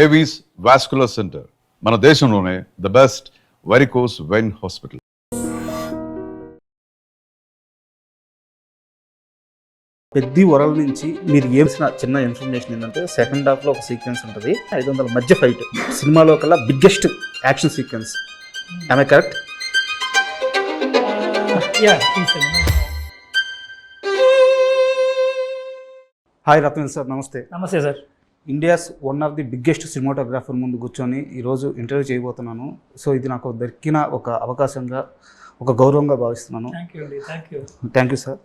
Avis vascular centre మన దేశంలోనే the best varicose vein hospital. పెద్ద వరల నుంచి మీరు ఏమిసిన చిన్న ఇన్ఫర్మేషన్ ఏంటంటే సెకండ్ హాఫ్లో ఒక సీక్వెన్స్ ఉంటుంది 500 మధ్య ఫైట్ సినిమాలో కల్లా బిగ్గెస్ట్ యాక్షన్ సీక్వెన్స్. ఆమె కరెక్ట్? హాయ్ రత్న సార్, నమస్తే. నమస్తే sir. India's one of the biggest cinematographer ముందు కూర్చొని ఈరోజు ఇంటర్వ్యూ చేయబోతున్నాను. సో ఇది నాకు దొరికిన ఒక అవకాశంగా, ఒక గౌరవంగా భావిస్తున్నాను. Thank you sir.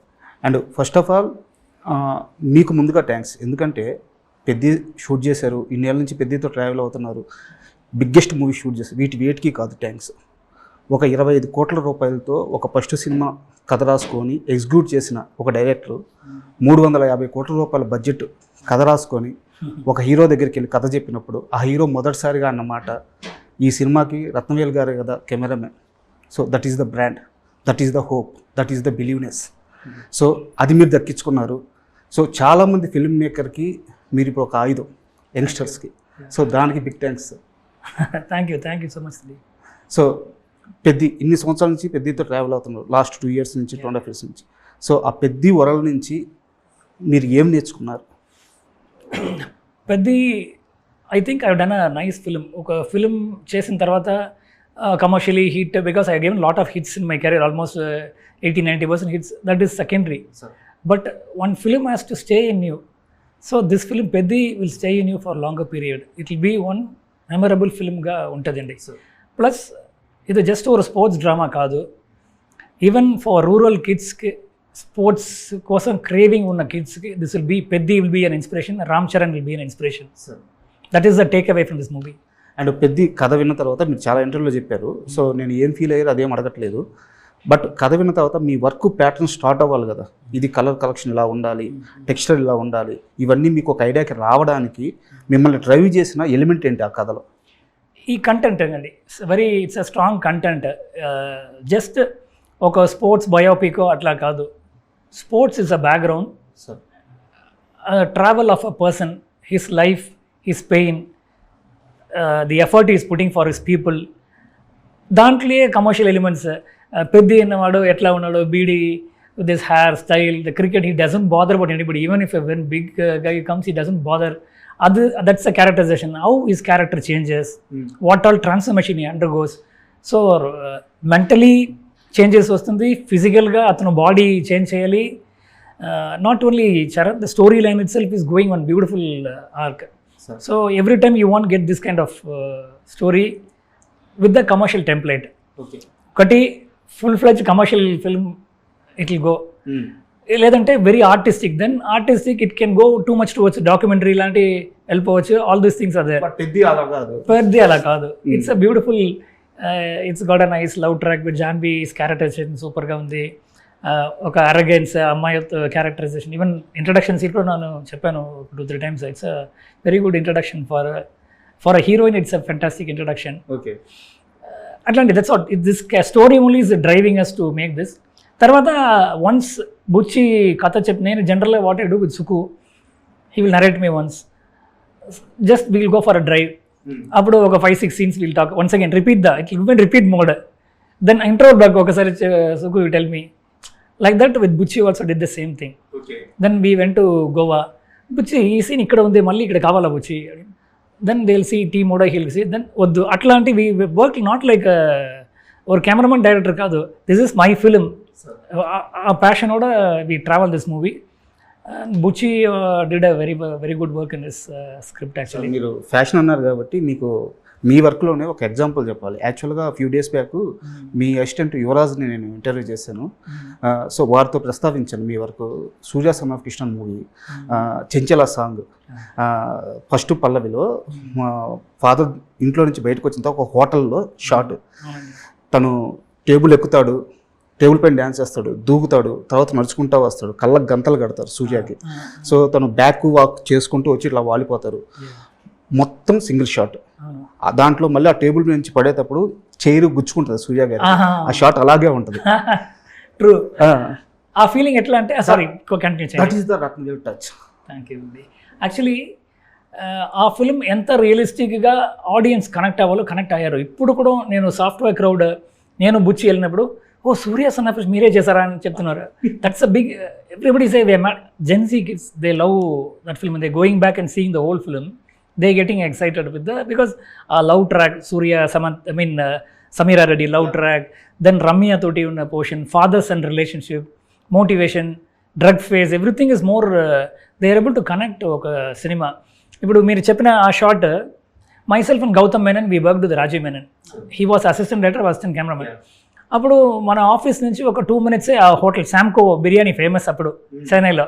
And first of all మీకు ముందుగా థ్యాంక్స్, ఎందుకంటే పెద్ద షూట్ చేశారు, ఇన్నేళ్ళ నుంచి పెద్దతో ట్రావెల్ అవుతున్నారు, బిగ్గెస్ట్ మూవీ షూట్ చేశారు. వేటికి కాదు థ్యాంక్స్. ఒక 25 కోట్ల రూపాయలతో ఒక ఫస్ట్ సినిమా కథ రాసుకొని ఎగ్జిక్యూట్ చేసిన ఒక డైరెక్టర్ 350 కోట్ల రూపాయల బడ్జెట్ కథ రాసుకొని ఒక హీరో దగ్గరికి వెళ్ళి కథ చెప్పినప్పుడు ఆ హీరో మొదటిసారిగా అన్నమాట, ఈ సినిమాకి రత్నవేల్ గారు కదా cameraman. So that is the brand, that is the hope, that is the believeness. So అది మీరు దక్కించుకున్నారు. సో చాలామంది ఫిల్మ్ మేకర్కి మీరు ఇప్పుడు ఒక ఆయుధం, యంగ్స్టర్స్కి. సో దానికి big thanks. Thank you so much. So ఇన్ని సంవత్సరాల నుంచి పెద్దతో ట్రావెల్ అవుతున్నారు, లాస్ట్ 2 years నుంచి 2.5 years నుంచి. సో ఆ పెద్ద వరల నుంచి మీరు ఏం నేర్చుకున్నారు? I think I done a nice film. ఒక ఫిల్మ్ చేసిన తర్వాత commercially hit, because I given lot of hits in my career, almost 80-90% hits. That is secondary. But one film has to stay in you. So this film Peddi will stay in you for longer period. It will be one memorable ఫిల్మ్గా ఉంటుందండి. Plus ఇది just ఒక sports drama కాదు, even for rural కిడ్స్కి, sports కోసం craving ఉన్న కిడ్స్కి this will be an inspiration. Ram Charan will be an inspiration. That is the take away from this movie. And పెద్ద కథ విన్న తర్వాత మీరు చాలా ఇంటర్వ్యూలో చెప్పారు. సో నేను ఏం ఫీల్ అయ్యారు అదేం అడగట్లేదు. బట్ కథ విన్న తర్వాత మీ వర్క్ ప్యాటర్న్ స్టార్ట్ అవ్వాలి కదా. ఇది కలర్ కలెక్షన్ ఇలా ఉండాలి, టెక్స్చర్ ఇలా ఉండాలి, ఇవన్నీ మీకు ఒక ఐడియాకి రావడానికి మిమ్మల్ని డ్రైవ్ చేసిన ఎలిమెంట్ ఏంటి ఆ కథలో? ఈ కంటెంట్ అండి, it's a strong content. Just ఒక స్పోర్ట్స్ బయోపికో అట్లా కాదు. Sports is a background, travel of a person, his life, his pain, the effort is putting for his people. దాంట్లో కమర్షియల్ ఎలిమెంట్స్. పెద్ద అన్నవాడు ఎట్లా ఉన్నాడు, beedi, with his hair style, the cricket, he doesn't bother about anybody. Even if a very big guy comes, he doesn't bother. That's the characterization. How his character changes, what all transformation he undergoes. So mentally changes వస్తుంది, ఫిజికల్గా అతను body change చేయాలి. Not only Charan, the storyline itself is going one beautiful arc. So every time you want get this kind of story with the commercial template. ఒకటి full fledged commercial film it will go, లేదంటే very artistic. Then artistic it can go too much towards documentary లాంటి వెళ్ళిపోవచ్చు. All these things are there. పెద్ద అలా కాదు. It's a beautiful, it's got a nice love track with Janhvi's characterization సూపర్గా ఉంది. ఒక arrogance అమ్మాయి క్యారెక్టరైజేషన్, ఈవెన్ ఇంట్రడక్షన్ సీట్లో నేను చెప్పాను 2-3 times. It's a very good introduction for a heroine. It's a fantastic introduction. Okay, అట్లాంటి that's what this story only is driving us to make this. తర్వాత once Buchi కథ చెప్పి, నేను జనరల్గా what I do with Suku, he will narrate me once, just we will go for a drive. అప్పుడు ఒక 5-6 scenes will talk once again, it will repeat mode. Then intro back ఒకసారి సుకు you tell me like that. With Buchi also did the same thing. Then we went to Goa. Buchi ఈ scene ఇక్కడ ఉంది, మళ్ళీ ఇక్కడ కావాలా Buchi? Then they will see T mode, heal see. Then వద్దు, అట్లాంటి we work not like ఒక కెమెరామన్ డైరెక్టర్ కాదు. This is my film. ఆ ప్యాషనోட we travel this movie. Buchi did a very good work in this script. Actually మీరు passion అన్నారు కాబట్టి మీకు మీ వర్క్లోనే ఒక ఎగ్జాంపుల్ చెప్పాలి. యాక్చువల్గా ఫ్యూ డేస్ బ్యాక్ మీ అసిస్టెంట్ యువరాజ్ని నేను ఇంటర్వ్యూ చేశాను. సో వారితో ప్రస్తావించాను మీ work. Surya son of Krishnan movie, చెంచల సాంగ్, ఫస్ట్ పల్లవిలో మా ఫాదర్ ఇంట్లో నుంచి బయటకు వచ్చిన తర్వాత ఒక హోటల్లో షాట్, తను టేబుల్ ఎక్కుతాడు, టేబుల్ పైన డ్యాన్స్ చేస్తాడు, దూకుతాడు, తర్వాత నడుచుకుంటూ వస్తాడు, కళ్ళకు గంతలు కడతారు సూర్యకి. సో తను బ్యాక్ వాక్ చేసుకుంటూ వచ్చి ఇట్లా వాలిపోతారు. మొత్తం సింగిల్ షాట్. దాంట్లో మళ్ళీ ఆ టేబుల్ నుంచి పడేటప్పుడు చైరు గుచ్చుకుంటుంది సూర్య గారు. ఆ షాట్ అలాగే ఉంటుంది. ట్రూ. ఆ ఫీలింగ్ ఎట్లా అంటే, సారీ కంటిన్యూ చేయండి. That is the Rathnavel touch. Thank you. Actually ఆ ఫిల్మ్ ఎంత రియలిస్టిక్గా ఆడియన్స్ కనెక్ట్ అవ్వాలో కనెక్ట్ అయ్యారు. ఇప్పుడు కూడా నేను సాఫ్ట్వేర్ క్రౌడ్, నేను బుచ్చి వెళ్ళినప్పుడు ఓ సూర్య సన్ ఆఫ్ మీరే చేశారా అని చెప్తున్నారు. That's a big, everybody say Gen Z kids they love that film, they going back and seeing the whole film, they getting excited with the because ఆ love track Surya Sameera Reddy love track, then Ramya తోటి ఉన్న portion, fathers and relationship, motivation, drug phase, everything is more they are able to connect ఒక సినిమా. ఇప్పుడు మీరు చెప్పిన ఆ short, myself and Gautham Menon we work with Rajiv Menon, he was assistant director, assistant cameraman. అప్పుడు మన ఆఫీస్ నుంచి ఒక 2 minutes ఆ హోటల్ శాంకో బిర్యానీ ఫేమస్ అప్పుడు చెన్నైలో,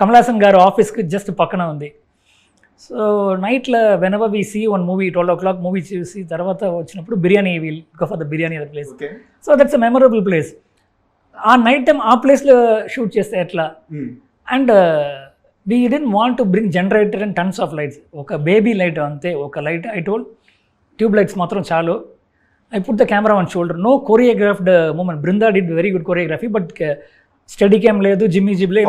కమలాసన్ గారు ఆఫీస్కి జస్ట్ పక్కన ఉంది. సో నైట్లో whenever we see one movie 12 o'clock movie చూసి తర్వాత వచ్చినప్పుడు biryani will go for the biryani other place. So that's a memorable place. ఆ నైట్ టైం ఆ ప్లేస్లో షూట్ చేస్తే ఎట్లా, and we didn't want to bring generator and tons of lights, ఒక baby light అంతే, ఒక light I told tube lights మాత్రం చాలు. I put the camera on shoulder, no choreographed movement. Brinda did very good choreography, but steady cam ledu, Jimmy Jib le,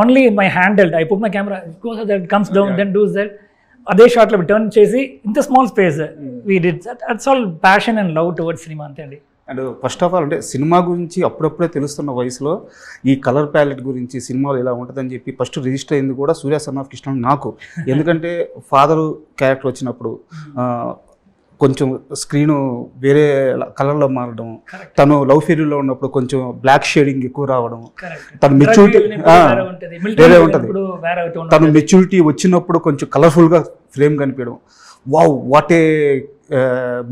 only my handheld. I put my camera, it goes that, comes down, then does that. Ade shot lo turn chesi in the small space we did that. That's all passion and love towards cinema ante andi. And first of all అంటే cinema గురించి అప్పుడప్పుడే తెలుస్తున్న వయసులో ఈ colour palette గురించి సినిమాలో ఇలా ఉంటుందని చెప్పి ఫస్ట్ రిజిస్టర్ అయింది కూడా సూర్య సన్ ఆఫ్ కృష్ణ నాకు. ఎందుకంటే ఫాదర్ క్యారెక్టర్ వచ్చినప్పుడు కొంచెం స్క్రీను వేరే కలర్లో మారడం, తను లవ్ ఫెయిరీలో ఉన్నప్పుడు కొంచెం బ్లాక్ షేడింగ్ ఎక్కువ రావడం, తను మెచ్యూరిటీ వేరే ఉంటుంది, తను మెచ్యూరిటీ వచ్చినప్పుడు కొంచెం కలర్ఫుల్గా ఫ్రేమ్ కనిపించడం, వావ్ వాట్ ఏ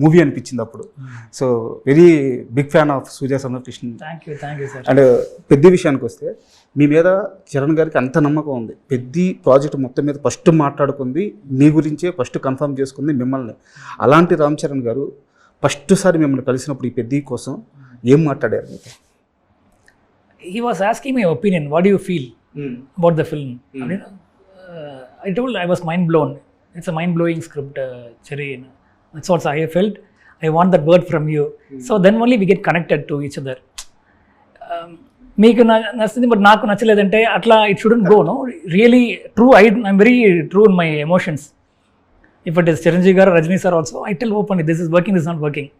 మూవీ అనిపించింది అప్పుడు. So very big fan of Surya son of Krishna. And పెద్ద విషయానికి వస్తే మీ మీద చరణ్ గారికి అంత నమ్మకం ఉంది. పెద్ద ప్రాజెక్ట్ మొత్తం మీద ఫస్ట్ మాట్లాడుకుంది మీ గురించే, ఫస్ట్ కన్ఫర్మ్ చేసుకుంది మిమ్మల్ని. అలాంటి రామ్ చరణ్ గారు ఫస్ట్ సారి మిమ్మల్ని కలిసినప్పుడు ఈ పెద్ద కోసం ఏం మాట్లాడారు మీతో? He was asking my opinion, what do you feel about the film? I told I was mind blown. It's a mind blowing script, Cherry. That's what I felt. I want that word from you. So then only we get connected to each other. మీకు నచ్చింది but నాకు నచ్చలేదంటే అట్లా it shouldn't go. No really true, I'm very true in my emotions. If it is Chiranjeevi garu, Rajini sir also, I tell open this is working, this not working.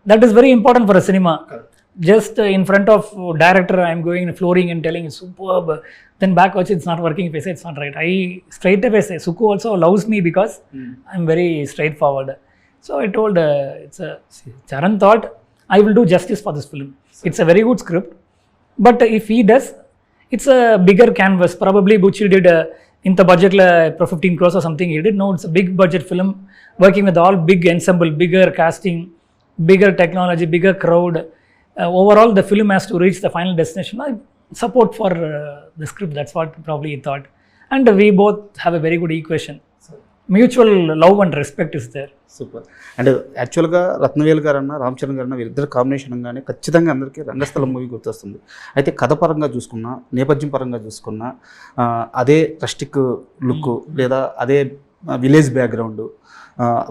That is very important for a సినిమా. Just in front of director I am going and flooring and telling it's superb, then back watch it's not working, if I say it's not right, I straight away say Suku also loves me because I'm very straightforward. So I told it's a Charan thought I will do justice for this film. It's a very good script, but if he does, it's a bigger canvas. Probably Bucci did in the budget la 15 crores or something he did. No, it's a big budget film working with all big ensemble, bigger casting, bigger technology, bigger crowd. Overall the film has to reach the final destination. I support for the script, that's what probably he thought, and we both have a very good equation. Mutual love and respect is there. Super. And యాక్చువల్గా రత్నవేలు గారన్నా రామ్ చరణ్ గారన్నా వీరిద్దరు combination అనగానే ఖచ్చితంగా అందరికీ రంగస్థలం movie గుర్తొస్తుంది. అయితే కథ పరంగా చూసుకున్నా, నేపథ్యం పరంగా చూసుకున్నా, అదే రస్టిక్ లుక్ లేదా అదే విలేజ్ బ్యాక్గ్రౌండ్,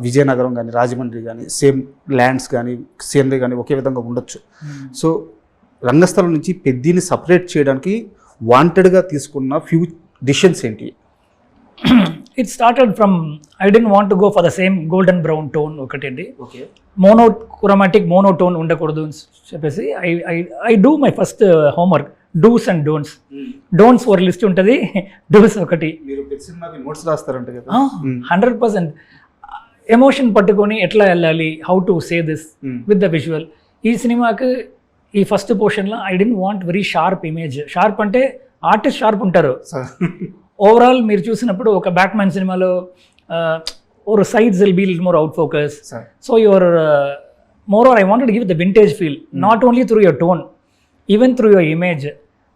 విజయనగరం కానీ రాజమండ్రి కానీ సేమ్ ల్యాండ్స్ కానీ సీనరీ కానీ ఒకే విధంగా ఉండొచ్చు. సో రంగస్థలం నుంచి పెద్దిని సపరేట్ చేయడానికి వాంటెడ్గా తీసుకున్న ఫ్యూ డిసిషన్స్ ఏంటి? It started from I didn't want to go for the same golden brown tone ఒకటండి. ఓకే, మోనోక్రోమాటిక్ మోనోటోన్ ఉండకూడదు అని చెప్పేసి I do my first homework, dos and don'ts. Don'ts ఒక లిస్ట్ ఉంటుంది, డూస్ ఒకటి. మీరు పెద్ద సినిమాకి నోట్స్ రాస్తారంట కదా? 100%. ఎమోషన్ పట్టుకొని ఎట్లా వెళ్ళాలి, how to say this with the visual. ఈ సినిమాకి ఈ ఫస్ట్ పోర్షన్లో I don't want very sharp image. Sharp అంటే ఆర్టిస్ట్ షార్ప్ ఉంటారు. ఓవరాల్ మీరు చూసినప్పుడు ఒక బ్యాట్మ్యాన్ సినిమాలో or sides will be a little more out focus. So your moreover I wanted to give the vintage feel, not only through your tone, even through your image.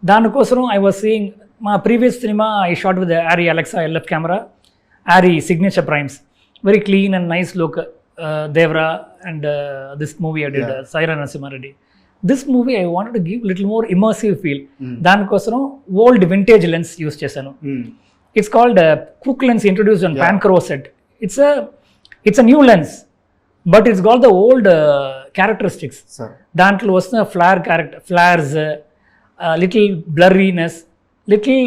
దానికోసం I was seeing my previous cinema I shot with the Arri Alexa LF camera, Arri signature primes, very clean and nice look. Devra and this movie I did, Saira Narasimha Reddy. This movie I wanted to give little more immersive feel. దానికోసం old vintage lens use చేశాను. It's called Cook lens introduced on Pancro set. It's a new lens, but it's got the old characteristics. దాంట్లో వస్తున్న flares, little blurriness, little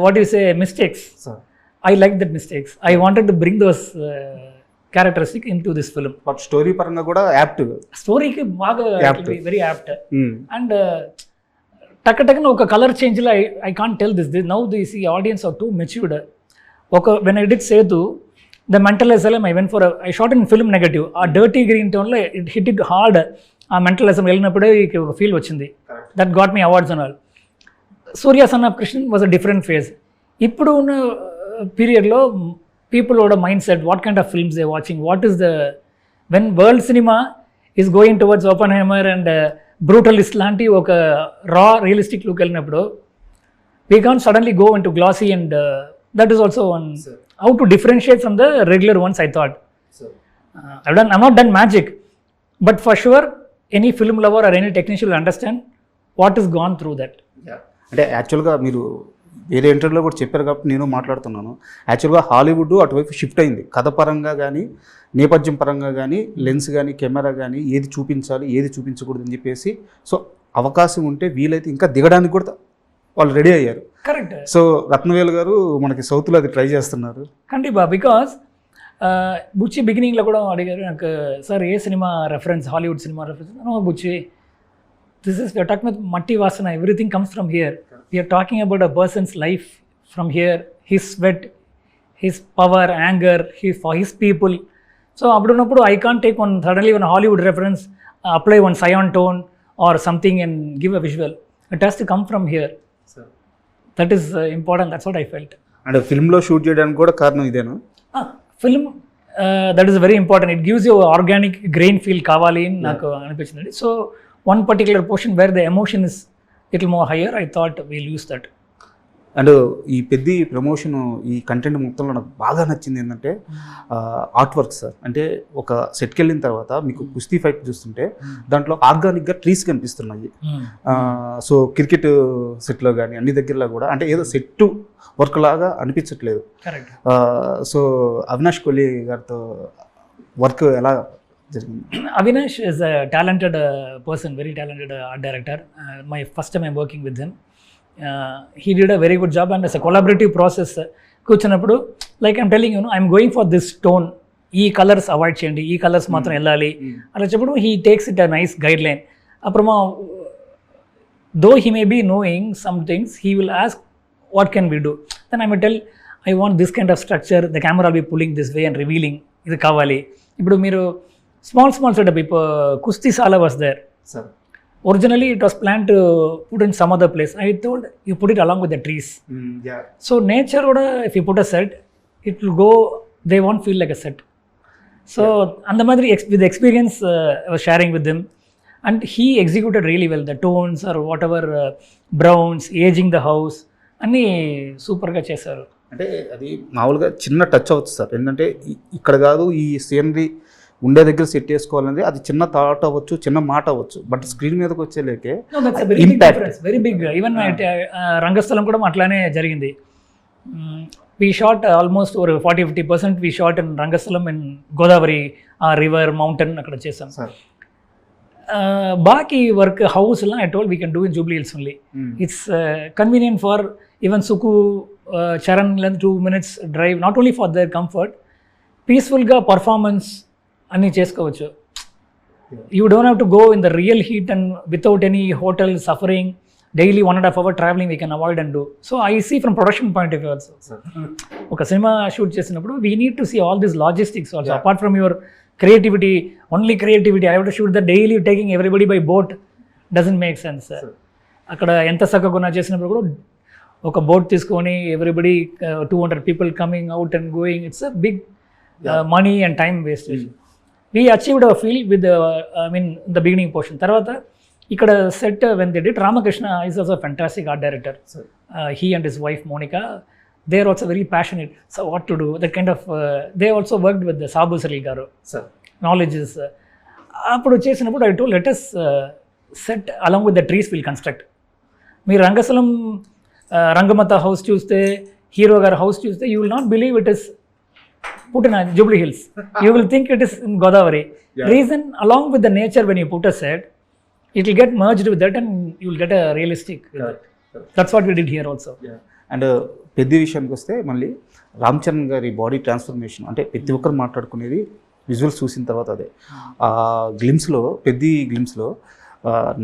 what do you say, mistakes. I liked that mistakes. I wanted to bring those characteristics into this film. But story పరంగా కూడా apt. స్టోరీకి బాగా Apt. Very apt. And టక్కన ఒక colour చేంజ్లో I can't tell this now this ఈ audience are too matured. When I did Sethu the mental asylum I went for I shot in film negative. ఆ dirty green టోన్లో hit it hard. ఆ mental asylum వెళ్ళినప్పుడే ఒక feel వచ్చింది. That got me awards and all. Surya son of Krishnan was a different phase. ఇప్పుడు ఉన్న పీరియడ్లో people ఓడ mindset, what kind of films they watching, what is the when world cinema is going towards Oppenheimer and Brutalist లాంటి ఒక raw realistic look వెళ్ళినప్పుడు we can't suddenly go into glossy and that is also one how to differentiate from the regular ones I thought. I'm not done magic, but for sure any film lover or any technician will understand what is gone through that. అంటే యాక్చువల్గా మీరు వేరే ఇంటర్వ్యూలో కూడా చెప్పారు కాబట్టి నేను మాట్లాడుతున్నాను. యాక్చువల్గా హాలీవుడ్ అటువైపు షిఫ్ట్ అయింది. కథ పరంగా కానీ, నేపథ్యం పరంగా కానీ, లెన్స్ కానీ, కెమెరా కానీ, ఏది చూపించాలి ఏది చూపించకూడదు అని చెప్పేసి, సో అవకాశం ఉంటే వీలైతే ఇంకా దిగడానికి కూడా వాళ్ళు రెడీ అయ్యారు. కరెక్ట్. సో రత్నవేల్ గారు మనకి సౌత్లో అది ట్రై చేస్తున్నారు. కండిపా. బికాస్ బుచ్చి బిగినింగ్లో కూడా అడిగారు నాకు, సార్ ఏ cinema reference, Hollywood cinema reference? No Buchi, this is talking with matti vasana, everything comes from here. We are talking about a person's life from here, his sweat, his power, anger, for his people. So appudunnappudu I can't take one suddenly one Hollywood reference, apply one cyan tone or something and give a visual. It has to come from here. Sir. That is important. That's what I felt. And ఫిల్మ్లో shoot చేయడానికి కూడా కారణం ఇదేనా? Film that is very important. It gives you organic grain feel కావాలి అని నాకు అనిపించింది. So one particular portion where the emotion is little more higher, I thought we'll use that. And ఈ పెద్ద ప్రమోషన్, ఈ కంటెంట్ మొత్తంలో నాకు బాగా నచ్చింది ఏంటంటే ఆర్ట్ వర్క్ సార్. అంటే ఒక సెట్కి వెళ్ళిన తర్వాత మీకు కుస్తీ ఫైట్ చూస్తుంటే దాంట్లో ఆర్గానిక్గా ట్రీస్ కనిపిస్తున్నాయి. సో క్రికెట్ సెట్లో కానీ అన్ని దగ్గరలో కూడా అంటే ఏదో సెట్ వర్క్ లాగా అనిపించట్లేదు. Correct. సో అవినాష్ కోహ్లీ గారితో వర్క్ ఎలా జరిగింది? Avinash is a talented person, very talented art director. My first time I'm working with him. He did a very good job, and as a collaborative process, కూర్చున్నప్పుడు like I'm telling you, I'm going for this tone, ఈ colours avoid చేయండి, ఈ colours మాత్రం వెళ్ళాలి అలా చెప్పడం. He takes it a nice guideline. అప్పుడమా though he may be knowing some things, he will ask what can we do. Then I may tell I want this kind of structure, the camera be pulling this way and revealing, ఇది కావాలి. ఇప్పుడు మీరు small setup, Kusti Sala was there. Sir. Originally it was planned to put in some other place. I told you put it along with the trees. Yeah. So nature, if you put a set, it will go, they won't feel like a set. So and the madri with the experience I was sharing with him, and he executed really well. The tones or whatever, browns, aging the house, అన్నీ సూపర్గా చేశారు. అంటే అది మామూలుగా చిన్న touch అవుతుంది sir. ఏంటంటే ఇక్కడ కాదు, ఈ సీనరీ ఉండే దగ్గర సెట్ చేసుకోవాలంటే అది చిన్న థాట్ అవ్వచ్చు, చిన్న మాట అవ్వచ్చు, బట్ స్క్రీన్ మీదకి వచ్చేలేకే impact very big. Even Rangasthalam కూడా అట్లానే జరిగింది. వీ షాట్ ఆల్మోస్ట్ ఒక 40-50% we shot in Rangasthalam, in Godavari, river, mountain అక్కడ చేసాం. బాకీ వర్క్ హౌస్లో I told we can do in Jubilee Hills only. It's convenient for even Suku, Charan, 2 minutes drive, not only for their comfort, పీస్ఫుల్గా performance అన్నీ చేసుకోవచ్చు. You don't have to go in the real heat and without any hotel suffering, daily 1.5 hour travelling we can avoid and do. So I see from production point of view also. ఒక cinema shoot చేసినప్పుడు we need to see all this logistics also. Apart from your creativity, only creativity, I have to shoot the daily taking everybody by boat, doesn't make sense. అక్కడ ఎంత చక్కగా చేసినప్పుడు కూడా ఒక boat తీసుకొని everybody 200 people coming out and going, it's a big money and time wastage. We achieved a feel with the beginning portion. Tarvata ikkada set when they did, Ramakrishna is also a fantastic art director. He and his wife Monica, they are also very passionate. So what to do, that kind of they also worked with the Sabu Saril garu. Knowledge is appudu chesinappudu I told, let us set along with the trees we'll construct. Meer Rangasalam Rangamata house chuste, Hero gar house chuste, you will not believe it is put in a Jubilee Hills. You will think it is in Godavari. Yeah. Reason, along with the nature, when you put a set, it will get merged with that and you will get a realistic. That's what we did here also. And పెద్ద విషయానికి వస్తే మళ్ళీ రామ్ చరణ్ గారి body transformation అంటే ప్రతి ఒక్కరు మాట్లాడుకునేది visuals చూసిన తర్వాత అదే ఆ గ్లిమ్స్లో గ్లిమ్స్లో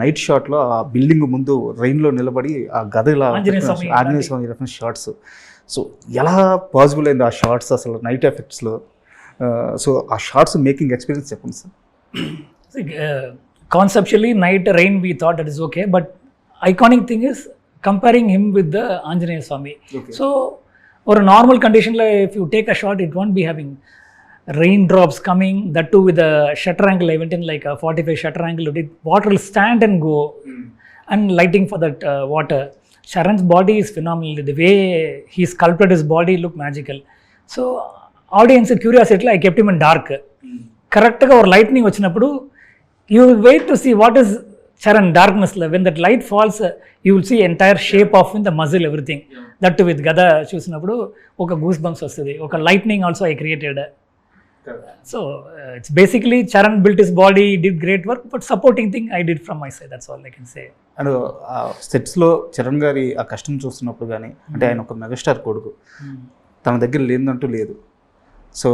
నైట్ షాట్లో ఆ బిల్డింగ్ ముందు రైన్లో నిలబడి ఆ గద ఇలా ఆంజనేయ స్వామి రెఫరెన్స్ షార్ట్స్. సో ఎలా పాసిబుల్ అయింది ఆ షార్ట్స్ అసలు నైట్ ఎఫెక్ట్స్లో? సో ఆ షార్ట్స్ మేకింగ్ ఎక్స్పీరియన్స్ చెప్పండి sir. Conceptually, night rain, we thought that is okay, but iconic thing is comparing him with the Anjaneya Swami. Okay. So, or a normal condition, like if you take a shot, it won't be having raindrops coming, that too with a shutter angle. I went in like a 45 shutter angle. Water will stand and go, and lighting for that water. Sharan's body is phenomenal. The way he sculpted his body looked magical. So, audience curiosity, I kept him in dark. Correct ga or lightning vachinappudu, you will wait to see what is Charan darkness. When that light falls, you will see entire shape of the muzzle, everything. That too with Gada చూసినప్పుడు ఒక goose bumps వస్తుంది. ఒక lightning also I created. So it's basically Charan built his body, did great work, but supporting thing I did from my side, that's all I can say. And సెట్స్లో చరణ్ గారి ఆ కష్టం చూస్తున్నప్పుడు కానీ, అంటే ఆయన ఒక మెగాస్టార్ కొడుకు, తన దగ్గర లేదంటూ లేదు. సో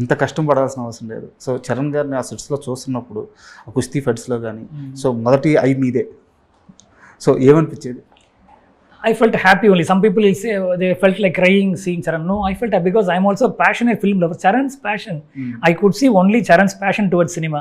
ఇంత కష్టం పడాల్సిన అవసరం లేదు. సో చరణ్ గారిని ఆ సెట్స్లో చూస్తున్నప్పుడు ఆ కుస్తీ ఫైట్స్లో కానీ, సో మొదటి ఐ మీదే. So ఏమనిపించేది? I felt happy only. Some people will say they felt like crying seeing Charan. No, I felt happy because I'm also a passionate film lover. Charan's passion. I could see only Charan's passion towards cinema.